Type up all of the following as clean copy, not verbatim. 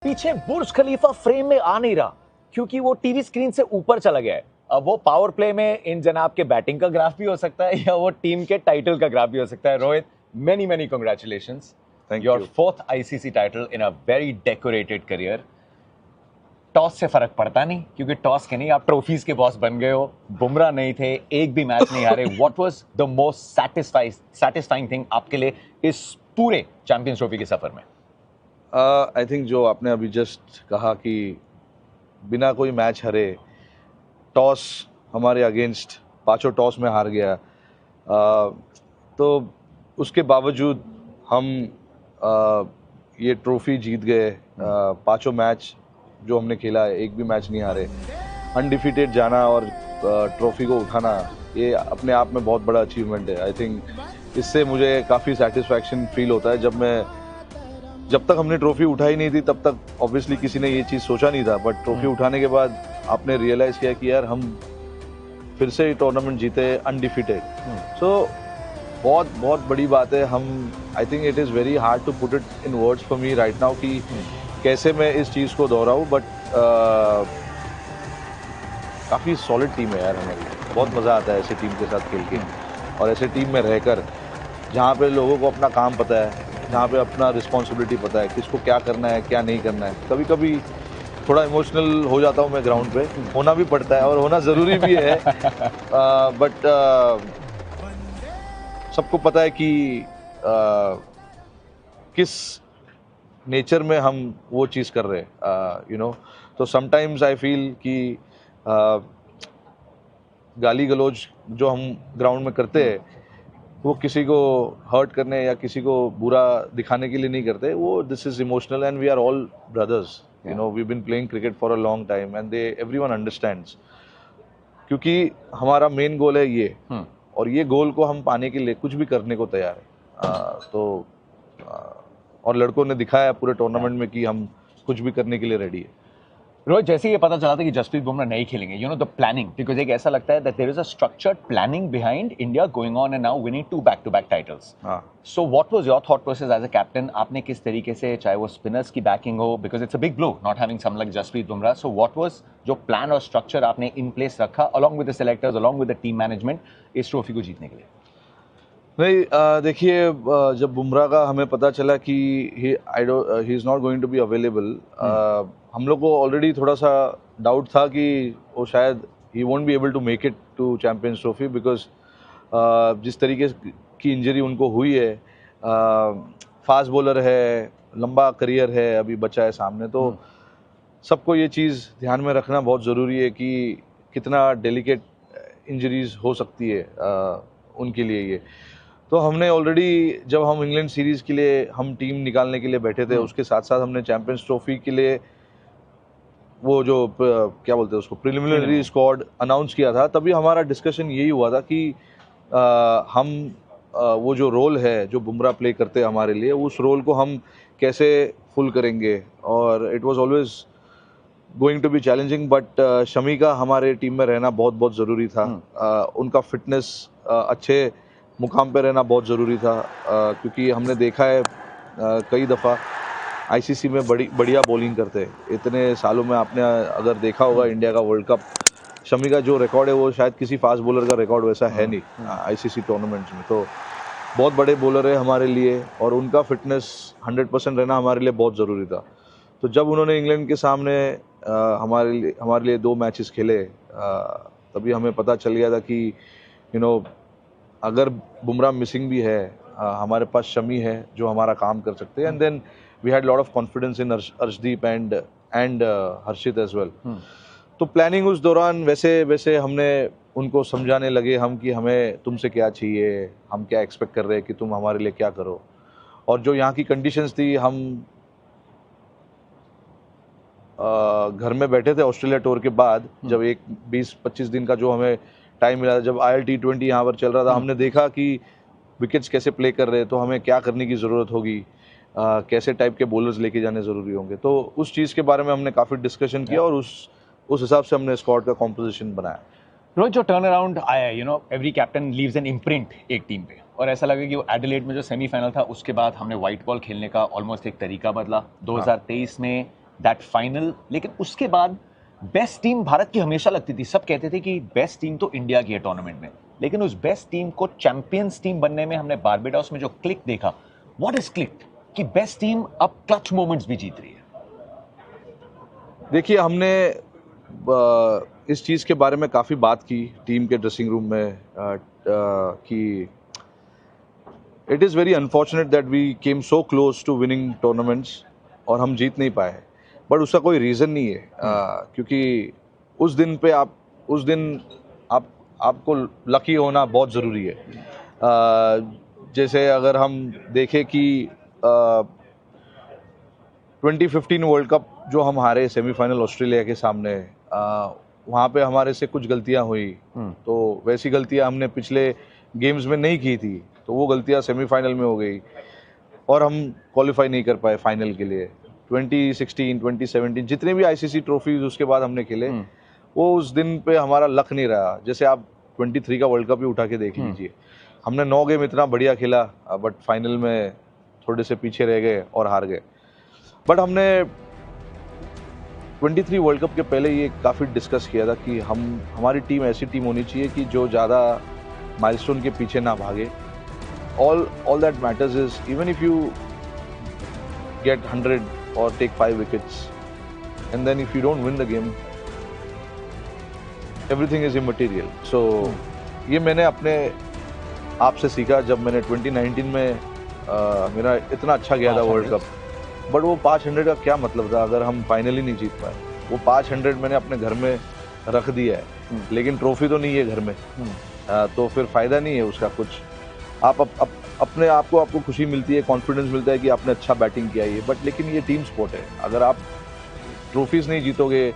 पीछे बुर्ज खलीफा फ्रेम में आ नहीं रहा क्योंकि वो टीवी स्क्रीन से ऊपर चला गया है। अब वो पावर प्ले में इन जनाब के बैटिंग का ग्राफ भी हो सकता है या वो टीम के टाइटल का ग्राफ भी हो सकता है। Rohit, many congratulations. Thank Your you. fourth ICC title in a very decorated career. Toss से फर्क पड़ता नहीं क्योंकि टॉस के नहीं, आप ट्रॉफीज के बॉस बन गए हो। बुमराह नहीं थे, एक भी मैच नहीं हारे। What was the most satisfying thing आपके लिए इस पूरे चैंपियंस ट्रॉफी के सफर में? आई थिंक जो आपने अभी जस्ट कहा कि बिना कोई मैच हरे टॉस हमारे अगेंस्ट पांचों टॉस में हार गया, तो उसके बावजूद हम ये ट्रॉफी जीत गए। पांचों मैच जो हमने खेला है एक भी मैच नहीं हारे, अनडिफीटेड जाना और ट्रॉफी को उठाना, ये अपने आप में बहुत बड़ा अचीवमेंट है। आई थिंक इससे मुझे काफ़ी सेटिस्फैक्शन फील होता है। जब तक हमने ट्रॉफी उठाई नहीं थी तब तक ऑब्वियसली किसी ने ये चीज़ सोचा नहीं था, बट ट्रॉफी उठाने के बाद आपने रियलाइज़ किया कि यार हम फिर से टूर्नामेंट जीते अनडिफीटेड। सो बहुत बड़ी बात है। हम I think it is very hard to put it in words for me right now कि कैसे मैं इस चीज़ को दोहराऊं, बट काफ़ी सॉलिड टीम है यार हमारी। बहुत मज़ा आता है ऐसे टीम के साथ खेल के और ऐसे टीम में रहकर, जहाँ पे लोगों को अपना काम पता है, जहाँ पे अपना रिस्पॉन्सिबिलिटी पता है, किसको क्या करना है क्या नहीं करना है। कभी कभी थोड़ा इमोशनल हो जाता हूँ मैं ग्राउंड पे, होना भी पड़ता है और होना ज़रूरी भी है। बट सबको पता है कि किस नेचर में हम वो चीज़ कर रहे हैं, यू नो। तो समटाइम्स आई फील कि गाली गलौज जो हम ग्राउंड में करते हैं वो किसी को हर्ट करने या किसी को बुरा दिखाने के लिए नहीं करते। वो this is emotional and we are all brothers, you know. We been playing cricket for a long time and they everyone understands, क्योंकि हमारा मेन गोल है ये, और ये गोल को हम पाने के लिए कुछ भी करने को तैयार है। और लड़कों ने दिखाया पूरे टूर्नामेंट में कि हम कुछ भी करने के लिए रेडी है। रोहित, जैसे ही ये पता चला था कि जसप्रीत बुमराह नहीं खेलेंगे, you know the planning, because एक ऐसा लगता है that there is a structured planning behind India going on and now winning 2 बैक-to-back titles. So what was your thought process as a captain? आपने किस तरीके से, चाहे वो स्पिनर्स की बैकिंग हो, because it's a big blow not having some like Jasprit Bumrah, so what was जो प्लान और स्ट्रक्चर आपने इन प्लेस रखा along with the selectors, along with the team management इस ट्रॉफी को जीतने के लिए? नहीं, देखिए, जब बुमराह का हमें पता चला कि he is not going to be available, हम लोग को ऑलरेडी थोड़ा सा डाउट था कि वो शायद he won't be able to make it to Champions Trophy, because जिस तरीके की इंजरी उनको हुई है, फास्ट बॉलर है, लंबा करियर है अभी बचा है सामने, तो सबको ये चीज़ ध्यान में रखना बहुत ज़रूरी है कि कितना डेलिकेट इंजरीज हो सकती है उनके लिए ये। तो हमने ऑलरेडी, जब हम इंग्लैंड सीरीज़ के लिए हम टीम निकालने के लिए बैठे थे, उसके साथ साथ हमने चैंपियंस ट्रॉफी के लिए वो जो क्या बोलते हैं उसको, प्रिलिमिनरी स्क्वाड अनाउंस किया था, तभी हमारा डिस्कशन यही हुआ था कि हम वो जो रोल है जो बुमराह प्ले करते हैं हमारे लिए, उस रोल को हम कैसे फुल करेंगे। और it was always going to be challenging, but Shami का हमारे टीम में रहना बहुत ज़रूरी था। उनका फिटनेस अच्छे मुकाम पे रहना बहुत ज़रूरी था, क्योंकि हमने देखा है कई दफ़ा आईसीसी में बढ़िया बॉलिंग करते हैं। इतने सालों में आपने अगर देखा होगा इंडिया का वर्ल्ड कप, शमी का जो रिकॉर्ड है वो शायद किसी फास्ट बॉलर का रिकॉर्ड वैसा है नहीं आईसीसी टूर्नामेंट्स में। तो बहुत बड़े बॉलर है हमारे लिए और उनका फिटनेस 100% रहना हमारे लिए बहुत ज़रूरी था। तो जब उन्होंने इंग्लैंड के सामने हमारे लिए 2 मैचेस खेले, तभी हमें पता चल गया था कि यू नो, अगर बुमराह मिसिंग भी है, हमारे पास शमी है जो हमारा काम कर सकते हैं। And then we had lot of confidence in Arshdeep and Harshit as well. तो प्लानिंग उस दौरान वैसे हमने उनको समझाने लगे हम कि हमें तुमसे क्या चाहिए, हम क्या एक्सपेक्ट कर रहे हैं कि तुम हमारे लिए क्या करो। और जो यहाँ की कंडीशंस थी, हम घर में बैठे थे ऑस्ट्रेलिया टूर के बाद, जब एक 20-25 दिन का जो हमें टाइम मिला था, जब ILT20 यहाँ पर चल रहा था, हमने देखा कि विकेट्स कैसे प्ले कर रहे हैं, तो हमें क्या करने की ज़रूरत होगी, कैसे टाइप के बॉलर्स लेके जाने ज़रूरी होंगे। तो उस चीज़ के बारे में हमने काफ़ी डिस्कशन किया और उस हिसाब से हमने स्क्वाड का कॉम्पोजिशन बनाया। रोहित, जो टर्न अराउंड आया, you know every captain leaves an imprint एक टीम पे, और ऐसा लगा कि वो एडिलेड में जो सेमीफाइनल था उसके बाद हमने व्हाइट बॉल खेलने का ऑलमोस्ट एक तरीका बदला। 2023 में दैट फाइनल, लेकिन उसके बाद बेस्ट टीम भारत की हमेशा लगती थी, सब कहते थे कि बेस्ट टीम तो इंडिया की है टूर्नामेंट में, लेकिन उस बेस्ट टीम को चैंपियंस टीम बनने में हमने बारबेडोस में जो क्लिक देखा, व्हाट इज क्लिक कि बेस्ट टीम अब क्लच मोमेंट्स भी जीत रही है। देखिए, हमने इस चीज़ के बारे में काफ़ी बात की टीम के ड्रेसिंग रूम में कि it is very unfortunate that we came so close to winning tournaments और हम जीत नहीं पाए, बट उसका कोई रीज़न नहीं है, क्योंकि उस दिन आपको लकी होना बहुत ज़रूरी है। जैसे अगर हम देखें कि 2015 वर्ल्ड कप जो हम हारे सेमीफाइनल ऑस्ट्रेलिया के सामने, वहाँ पे हमारे से कुछ गलतियाँ हुई, तो वैसी गलतियाँ हमने पिछले गेम्स में नहीं की थी, तो वो गलतियाँ सेमीफाइनल में हो गई और हम क्वालिफाई नहीं कर पाए फाइनल के लिए। 2016, 2017 जितने भी आईसीसी ट्रॉफीज उसके बाद हमने खेले, वो उस दिन पे हमारा लक नहीं रहा। जैसे आप 23 का वर्ल्ड कप ही उठा के देख लीजिए, हमने 9 गेम इतना बढ़िया खेला, बट फाइनल में थोड़े से पीछे रह गए और हार गए। बट हमने 23 वर्ल्ड कप के पहले ये काफ़ी डिस्कस किया था कि हमारी टीम ऐसी टीम होनी चाहिए कि जो ज़्यादा माइलस्टोन के पीछे ना भागे। All that matters is even if you get 100 or take 5 wickets, and then if you don't win the game, everything is immaterial. So ये मैंने अपने आप से सीखा जब मैंने 2019 में मेरा इतना अच्छा गया था वर्ल्ड कप, बट वो 500 का क्या मतलब था अगर हम फाइनली नहीं जीत पाए। वो 500 मैंने अपने घर में रख दिया है, लेकिन ट्रॉफी तो नहीं है घर में, तो फिर फ़ायदा नहीं है उसका कुछ। आप अपने आप को आपको खुशी मिलती है, कॉन्फिडेंस मिलता है कि आपने अच्छा बैटिंग किया है, बट लेकिन ये टीम स्पोर्ट है। अगर आप ट्रॉफीज़ नहीं जीतोगे,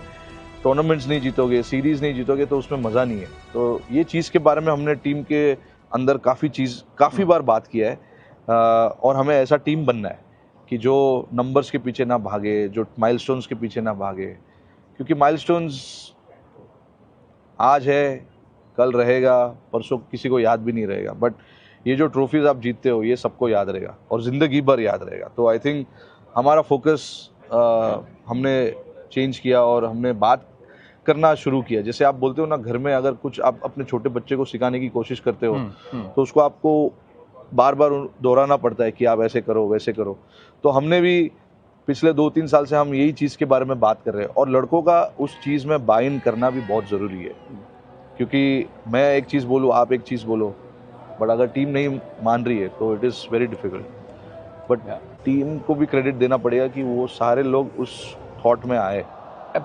टूर्नामेंट्स नहीं जीतोगे, सीरीज़ नहीं जीतोगे, तो उसमें मज़ा नहीं है। तो ये चीज़ के बारे में हमने टीम के अंदर काफ़ी बार बात किया है, और हमें ऐसा टीम बनना है कि जो नंबर्स के पीछे ना भागे, जो माइलस्टोन्स के पीछे ना भागे, क्योंकि माइलस्टोन्स आज है, कल रहेगा, परसों किसी को याद भी नहीं रहेगा, बट ये जो ट्रॉफीज़ आप जीतते हो ये सबको याद रहेगा और ज़िंदगी भर याद रहेगा। तो आई थिंक हमारा फोकस हमने चेंज किया और हमने बात करना शुरू किया। जैसे आप बोलते हो ना, घर में अगर कुछ आप अपने छोटे बच्चे को सिखाने की कोशिश करते हो, तो उसको आपको बार बार दोहराना पड़ता है कि आप ऐसे करो वैसे करो। तो हमने भी पिछले 2-3 साल से हम यही चीज़ के बारे में बात कर रहे हैं, और लड़कों का उस चीज़ में बाय इन करना भी बहुत ज़रूरी है, क्योंकि मैं एक चीज़ बोलूँ, आप एक चीज़ बोलो, बट अगर टीम नहीं मान रही है तो it is very difficult. But team को भी क्रेडिट देना पड़ेगा कि वो सारे लोग उस थॉट में आए।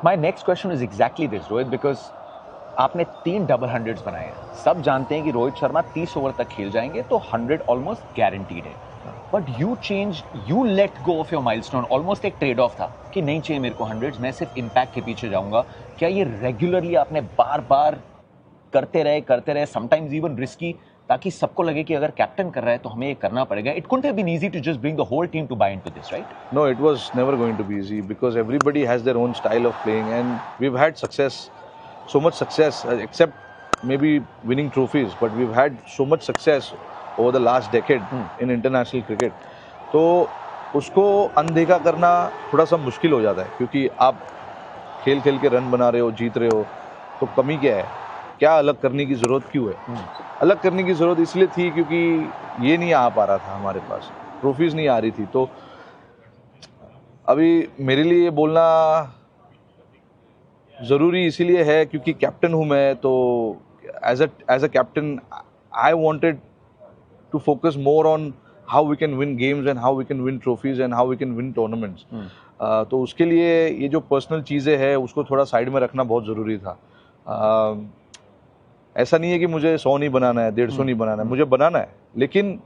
My next question is exactly this Rohit, because आपने 3 डबल हंड्रेड्स बनाए हैं। सब जानते हैं कि रोहित शर्मा 30 ओवर तक खेल जाएंगे तो 100 ऑलमोस्ट गारंटीड है, but you let go of your milestone. Almost एक ट्रेड ऑफ था कि नहीं चाहिए मेरे को 100, मैं सिर्फ इम्पैक्ट के पीछे जाऊंगा। क्या ये रेगुलरली आपने बार बार करते रहे, समटाइम्स इवन रिस्की, ताकि सबको लगे कि अगर कैप्टन कर रहा है तो हमें ये करना पड़ेगा? It couldn't have been easy to just bring the whole team to buy into this, right? No, it was never going to be easy because everybody has their own style of playing, and we've had success, so much success, except maybe winning trophies, but we've had so much success over the last decade in international cricket. तो उसको अनदेखा करना थोड़ा सा मुश्किल हो जाता है, क्योंकि आप खेल के रन बना रहे हो, जीत रहे हो, तो कमी क्या है? क्या अलग करने की ज़रूरत क्यों है? अलग करने की ज़रूरत इसलिए थी क्योंकि ये नहीं आ पा रहा था, हमारे पास ट्रॉफीज़ नहीं आ रही थी। तो अभी मेरे लिए ये बोलना ज़रूरी इसीलिए है क्योंकि कैप्टन हूँ मैं, तो as a captain I wanted to focus more on how we can win games and how we can win trophies and how we can win tournaments. तो उसके लिए ये जो पर्सनल चीज़ें हैं उसको थोड़ा साइड में रखना बहुत ज़रूरी था। ऐसा नहीं है कि मुझे 100 नहीं बनाना है, 150 नहीं बनाना है, मुझे बनाना है, लेकिन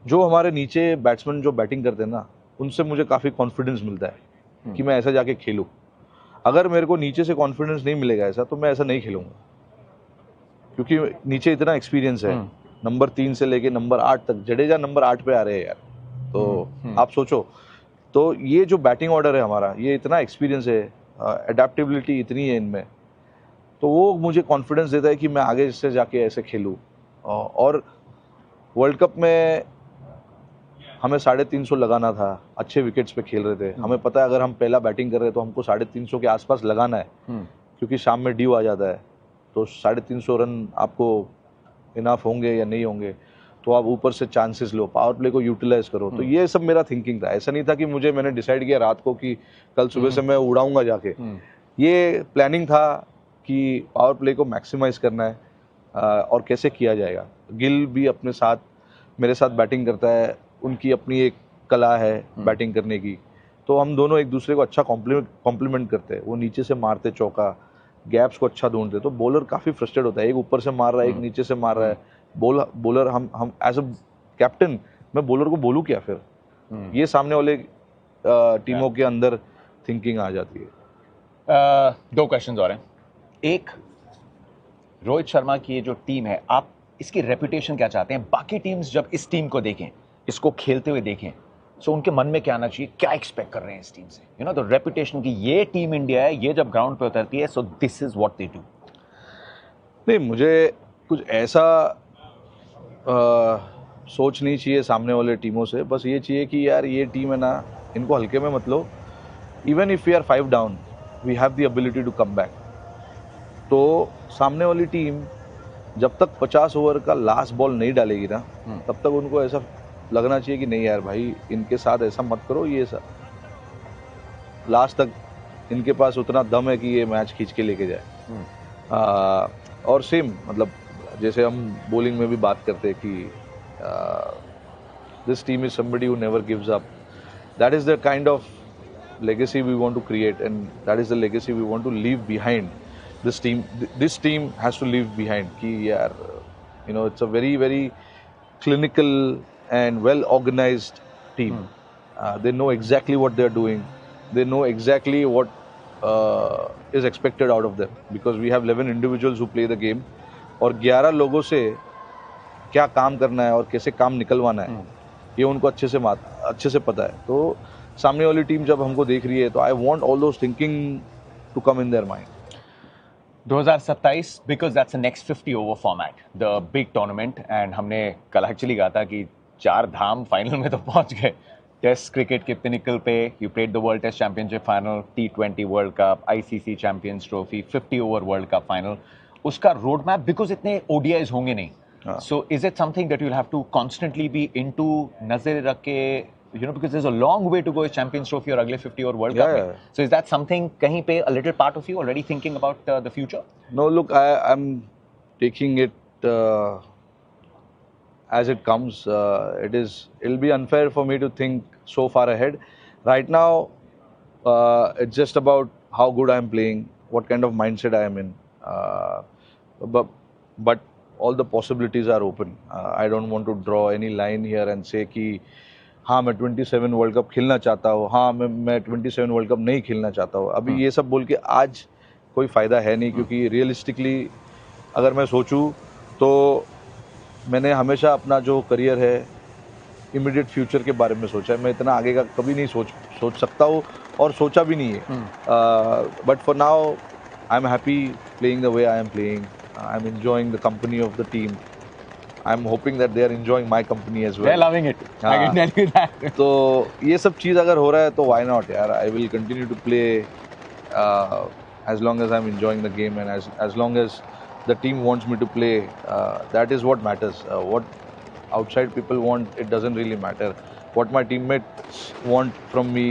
जो हमारे नीचे बैट्समैन जो बैटिंग करते हैं ना, उनसे मुझे काफ़ी कॉन्फिडेंस मिलता है कि मैं ऐसा जाके खेलूं। अगर मेरे को नीचे से कॉन्फिडेंस नहीं मिलेगा ऐसा, तो मैं ऐसा नहीं खेलूंगा, क्योंकि नीचे इतना एक्सपीरियंस है। नंबर 3 से लेके नंबर 8 तक, जडेजा नंबर 8 पे आ रहे हैं यार, तो आप सोचो। तो ये जो बैटिंग ऑर्डर है हमारा, ये इतना एक्सपीरियंस है, एडेप्टेबिलिटी इतनी है इनमें, तो वो मुझे कॉन्फिडेंस देता है कि मैं आगे इससे जाके ऐसे खेलूँ। और वर्ल्ड कप में हमें 350 लगाना था, अच्छे विकेट्स पे खेल रहे थे, हमें पता है अगर हम पहला बैटिंग कर रहे हैं तो हमको 350 के आसपास लगाना है, क्योंकि शाम में ड्यू आ जाता है, तो 350 रन आपको इनफ होंगे या नहीं होंगे, तो आप ऊपर से चांसेस लो, पावर प्ले को यूटिलाइज करो। तो ये सब मेरा थिंकिंग था, ऐसा नहीं था कि मैंने डिसाइड किया रात को कि कल सुबह से मैं उड़ाऊंगा जाके। ये प्लानिंग था कि पावर प्ले को मैक्सिमाइज करना है और कैसे किया जाएगा। गिल भी अपने साथ मेरे साथ बैटिंग करता है, उनकी अपनी एक कला है बैटिंग करने की, तो हम दोनों एक दूसरे को अच्छा कॉम्प्लीमेंट करते हैं। वो नीचे से मारते चौका, गैप्स को अच्छा ढूंढते, तो बॉलर काफ़ी फ्रस्ट्रेट होता है, एक ऊपर से मार रहा है, एक नीचे से मार रहा है। बॉलर हम एज अ कैप्टन मैं बॉलर को बोलूँ क्या फिर? ये सामने वाले टीमों के अंदर थिंकिंग आ जाती है। 2 क्वेश्चंस और हैं। एक, रोहित शर्मा की ये जो टीम है, आप इसकी रेपुटेशन क्या चाहते हैं? बाकी टीम्स जब इस टीम को देखें, इसको खेलते हुए देखें, सो उनके मन में क्या आना चाहिए, क्या एक्सपेक्ट कर रहे हैं इस टीम से? यू नो द रेपुटेशन की ये टीम इंडिया है, ये जब ग्राउंड पे उतरती है, so this is what they do. नहीं, मुझे कुछ ऐसा सोच नहीं चाहिए सामने वाले टीमों से, बस ये चाहिए कि यार ये टीम है ना, इनको हल्के में मत लो। Even if we are 5 down, we have the ability to come back. तो सामने वाली टीम जब तक 50 ओवर का लास्ट बॉल नहीं डालेगी ना, तब तक उनको ऐसा लगना चाहिए कि नहीं यार भाई, इनके साथ ऐसा मत करो, ये लास्ट तक इनके पास उतना दम है कि ये मैच खींच के लेके जाए। और सेम मतलब जैसे हम बॉलिंग में भी बात करते हैं कि this team is somebody who never gives up. That is the kind of legacy we want to create, and that is the legacy we want to leave behind. This team has to leave behind ki yaar, you know, it's a very very clinical and well organized team. They know exactly what they are doing, they know exactly what is expected out of them, because we have 11 individuals who play the game, और 11 लोगों से क्या काम करना है और कैसे काम निकलवाना है ये उनको अच्छे से पता है। तो सामने वाली टीम जब हमको देख रही है तो I want all those thinking to come in their mind. 2027 because that's the next 50 over format, the big tournament, and हमने कल एक्चुअली कहा था कि 4 धाम फाइनल में तो पहुंच गए। टेस्ट क्रिकेट के पिनिकल पे you played the world test championship final, T20 world cup, ICC champions trophy, 50 over world cup final, उसका रोड मैप, बिकॉज इतने ODIs होंगे नहीं, so is it something that you will have to constantly be into, नजर रख के, you know, because there's a long way to go as Champions Trophy or अगले 50 over World Cup में. So is that something कहीं पे a little part of you already thinking about the future? No, look, I'm taking it as it comes. It'll be unfair for me to think so far ahead. Right now, it's just about how good I'm playing, what kind of mindset I am in. But all the possibilities are open. I don't want to draw any line here and say कि हाँ मैं 27 world cup खेलना चाहता हूँ, हाँ मैं 27 world cup नहीं खेलना चाहता हूँ। अभी ये सब बोल के आज कोई फ़ायदा है नहीं, क्योंकि रियलिस्टिकली अगर मैं सोचूं तो मैंने हमेशा अपना जो करियर है इमीडिएट फ्यूचर के बारे में सोचा है। मैं इतना आगे का कभी नहीं सोच सकता हूँ और सोचा भी नहीं है। But for now I am happy playing the way I am playing, I am enjoying the company of the team, I'm hoping that they are enjoying my company as well. They're loving it. I can tell you that. तो ये सब चीज़ अगर हो रहा है तो why not यार? I will continue to play as long as I'm enjoying the game, and as long as the team wants me to play. That is what matters. What outside people want, it doesn't really matter. What my teammates want from me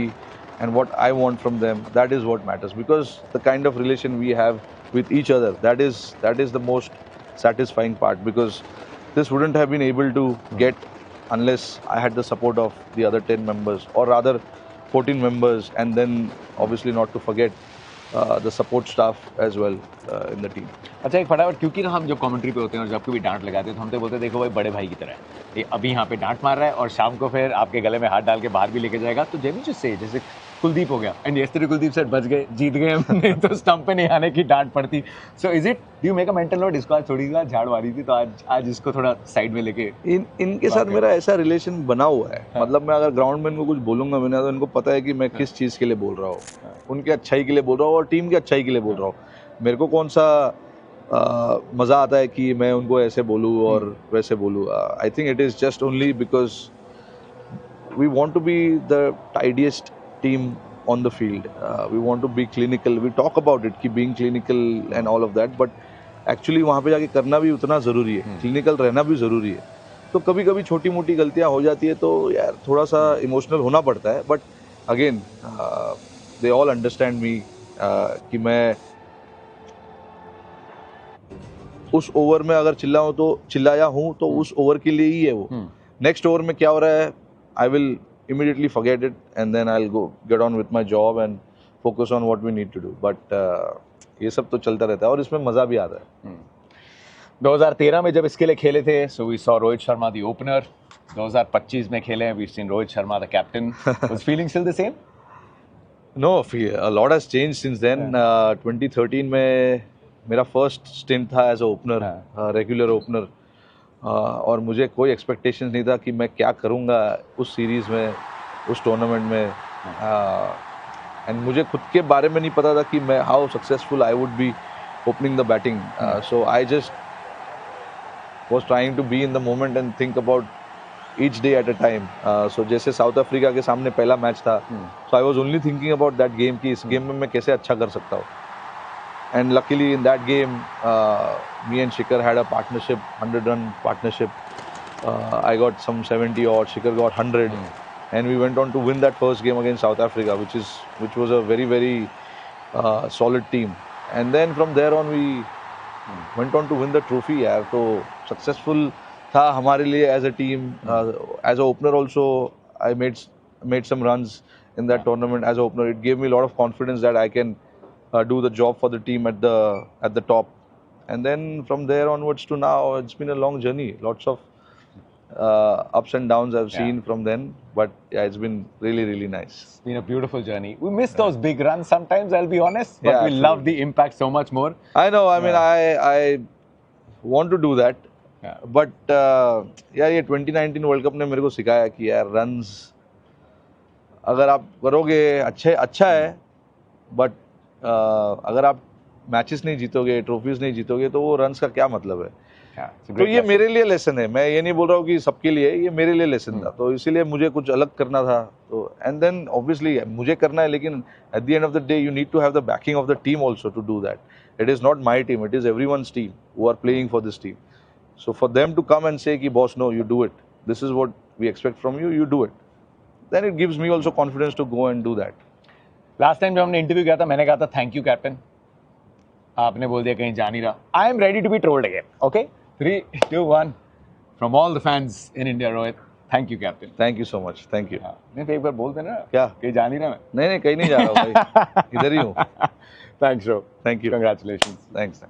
and what I want from them, that is what matters. Because the kind of relation we have with each other, that is the most satisfying part. Because this wouldn't have been able to get unless I had the support of the other 10 members, or rather 14 members, and then obviously not to forget the support staff as well in the team. अच्छा, एक फटाफट, क्योंकि ना हम जब commentary पे होते हैं और जब कभी डांट लगाते हैं तो हम तो बोलते हैं देखो भाई बड़े भाई की तरह है ये, अभी यहाँ पे डांट मार रहा है और शाम को फिर आपके गले में हाथ डाल के बाहर भी लेके जाएगा। तो जैसे से जैसे कुलदीप हो गया, एंड यस्टरडे कुलदीप सेट बच गए, जीत गए हम, नहीं तो स्टंप पे नहीं आने की डांट पड़ती। सो is it, do you make a mental note, इसको आज थोड़ी सी झाड़ मारी थी तो आज इसको थोड़ा साइड में लेके। इनके साथ मेरा ऐसा रिलेशन बना हुआ है। मतलब मैं अगर ग्राउंड में इनको कुछ बोलूंगा मैंने, तो इनको पता है कि मैं किस चीज़ के लिए बोल रहा हूँ, उनके अच्छाई के लिए बोल रहा हूँ और टीम की अच्छाई के लिए बोल रहा हूँ। मेरे को कौन सा मज़ा आता है कि मैं उनको ऐसे बोलूँ और वैसे बोलूँ। आई think it is just only because we want to be the tidiest team on the field. We want to be clinical. We talk about it कि being clinical and all of that, but actually वहाँ पे जाके करना भी उतना ज़रूरी है, clinical रहना भी ज़रूरी है. तो कभी कभी छोटी मोटी गलतियाँ हो जाती है तो यार थोड़ा सा इमोशनल होना पड़ता है. But again they all understand me कि मैं उस ओवर में अगर चिल्लाया हूँ तो उस ओवर के लिए ही है वो. नेक्स्ट ओवर में क्या हो रहा है, I will immediately forget it and then I'll go get on with my job and focus on what we need to do. But ये सब तो चलता रहता है और इसमें मज़ा भी आता है. 2013 में जब इसके लिए खेले थे, so we saw Rohit Sharma the opener. 2025 में खेले हैं, we've seen Rohit Sharma the captain. Was feeling still the same? No, a lot has changed since then. 2013 में मेरा फर्स्ट स्टिंट था as a opener, regular opener, और मुझे कोई एक्सपेक्टेशन नहीं था कि मैं क्या करूँगा उस सीरीज़ में, उस टूर्नामेंट में. एंड मुझे खुद के बारे में नहीं पता था कि मैं how successful I would be opening the batting. So I just was trying to be in the moment and think about each day at a time. So जैसे साउथ अफ्रीका के सामने पहला मैच था, so I was only thinking about that game कि इस game में मैं कैसे अच्छा कर सकता हूँ. And luckily in that game, me and Shikhar had a partnership, 100-run partnership. I got some 70 odd, Shikhar got 100, and we went on to win that first game against South Africa, which was a very very solid team. And then from there on we went on to win the trophy. यार तो successful था हमारे लिए as a team. As a opener also I made some runs in that tournament as a opener. It gave me a lot of confidence that I can do the job for the team at the top. And then from there onwards to now, it's been a long journey. Lots of ups and downs I've seen from then, but yeah, it's been really really nice. It's been a beautiful journey. We miss those big runs sometimes, I'll be honest, but Yeah, we love the impact so much more. I know. I mean, I want to do that. Yeah. But यार ये 2019 world cup ने मेरे को सिखाया कि यार runs अगर आप करोगे अच्छा है, बट अगर आप मैचेस नहीं जीतोगे, ट्रॉफीज नहीं जीतोगे, तो वो रन्स का क्या मतलब है. तो ये मेरे लिए लेसन है. मैं ये नहीं बोल रहा हूँ कि सबके लिए, ये मेरे लिए लेसन था. तो इसीलिए मुझे कुछ अलग करना था. तो एंड देन ऑब्वियसली मुझे करना है, लेकिन at the end of the day you need to have the backing of the team also to do that. It is not my team, it is everyone's team who are playing for this team. So for them to come and say कि boss, no, you do it, this is what we expect from you, you do it, then it gives me also confidence to go and do that. Last time जब हमने interview किया था, मैंने कहा था thank you captain. आपने बोल दिया कहीं जा नहीं रहा. I am ready to be trolled again. Okay, 3, 2, 1 from all the fans in India. Rohit, thank you captain. Thank you so much. Thank you. नहीं तो एक बार बोल देना क्या, कहीं जा नहीं रहा मैं. नहीं कहीं नहीं जा रहा हूँ भाई, इधर ही हूँ. Thanks bro. Thank you. Congratulations. Thanks.